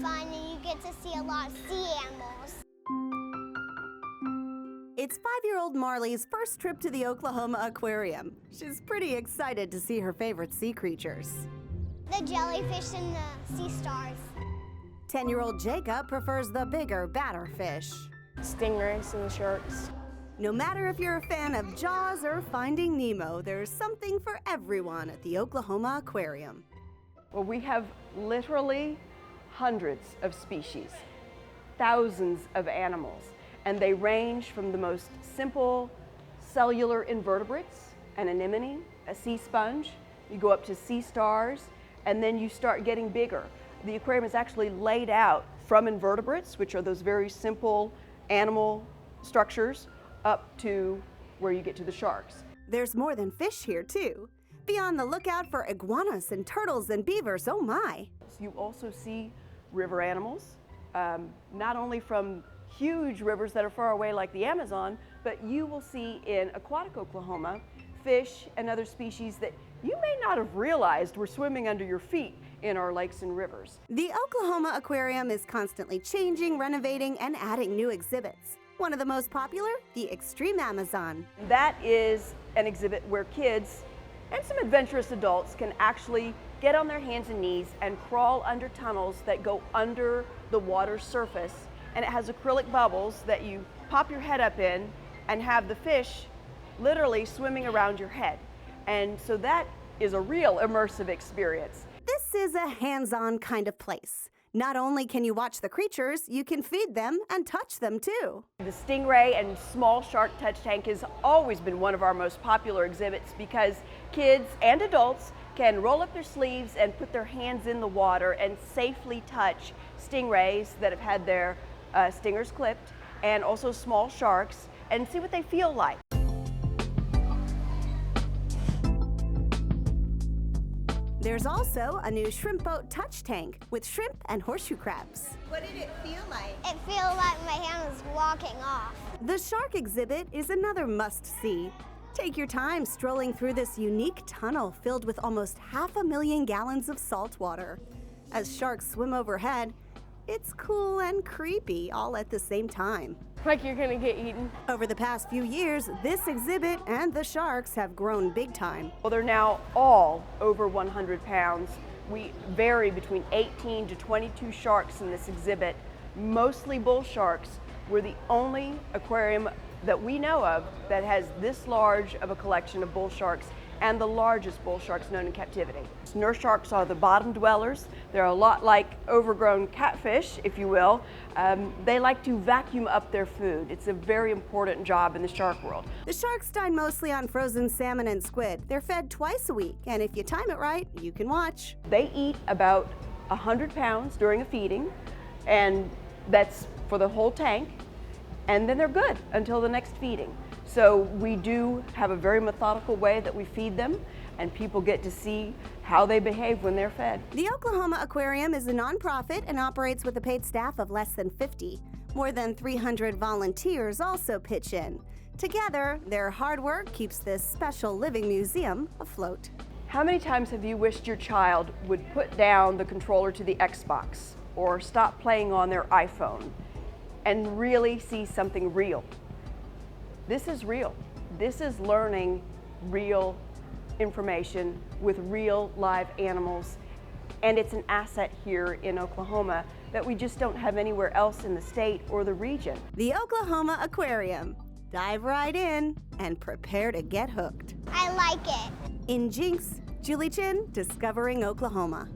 fun and you get to see a lot of sea animals. It's 5-year-old Marley's first trip to the Oklahoma Aquarium. She's pretty excited to see her favorite sea creatures. The jellyfish and the sea stars. 10-year-old Jacob prefers the bigger, badder fish. Stingrays and the sharks. No matter if you're a fan of Jaws or Finding Nemo, there's something for everyone at the Oklahoma Aquarium. Well, we have literally hundreds of species, thousands of animals, and they range from the most simple cellular invertebrates, an anemone, a sea sponge, you go up to sea stars, and then you start getting bigger. The aquarium is actually laid out from invertebrates, which are those very simple animal structures, up to where you get to the sharks. There's more than fish here, too. Be on the lookout for iguanas and turtles and beavers, oh my. You also see river animals, not only from huge rivers that are far away like the Amazon, but you will see in aquatic Oklahoma fish and other species that you may not have realized were swimming under your feet in our lakes and rivers. The Oklahoma Aquarium is constantly changing, renovating, and adding new exhibits. One of the most popular, the Extreme Amazon. That is an exhibit where kids and some adventurous adults can actually get on their hands and knees and crawl under tunnels that go under the water's surface. And it has acrylic bubbles that you pop your head up in and have the fish literally swimming around your head. And so that is a real immersive experience. This is a hands-on kind of place. Not only can you watch the creatures, you can feed them and touch them too. The stingray and small shark touch tank has always been one of our most popular exhibits because kids and adults can roll up their sleeves and put their hands in the water and safely touch stingrays that have had their stingers clipped, and also small sharks, and see what they feel like. There's also a new shrimp boat touch tank with shrimp and horseshoe crabs. What did it feel like? It feels like my hand was walking off. The shark exhibit is another must-see. Take your time strolling through this unique tunnel filled with almost 500,000 gallons of salt water. As sharks swim overhead, it's cool and creepy all at the same time. Like you're gonna get eaten. Over the past few years, this exhibit and the sharks have grown big time. Well, they're now all over 100 pounds. We vary between 18 to 22 sharks in this exhibit, mostly bull sharks. We're the only aquarium that we know of that has this large of a collection of bull sharks, and the largest bull sharks known in captivity. Nurse sharks are the bottom dwellers. They're a lot like overgrown catfish, if you will. They like to vacuum up their food. It's a very important job in the shark world. The sharks dine mostly on frozen salmon and squid. They're fed twice a week, and if you time it right, you can watch. They eat about 100 pounds during a feeding, and that's for the whole tank, and then they're good until the next feeding. So we do have a very methodical way that we feed them, and people get to see how they behave when they're fed. The Oklahoma Aquarium is a nonprofit and operates with a paid staff of less than 50. More than 300 volunteers also pitch in. Together, their hard work keeps this special living museum afloat. How many times have you wished your child would put down the controller to the Xbox or stop playing on their iPhone and really see something real? This is real. This is learning real information with real live animals, and it's an asset here in Oklahoma that we just don't have anywhere else in the state or the region. The Oklahoma Aquarium. Dive right in and prepare to get hooked. I like it. In Jinx, Julie Chin, Discovering Oklahoma.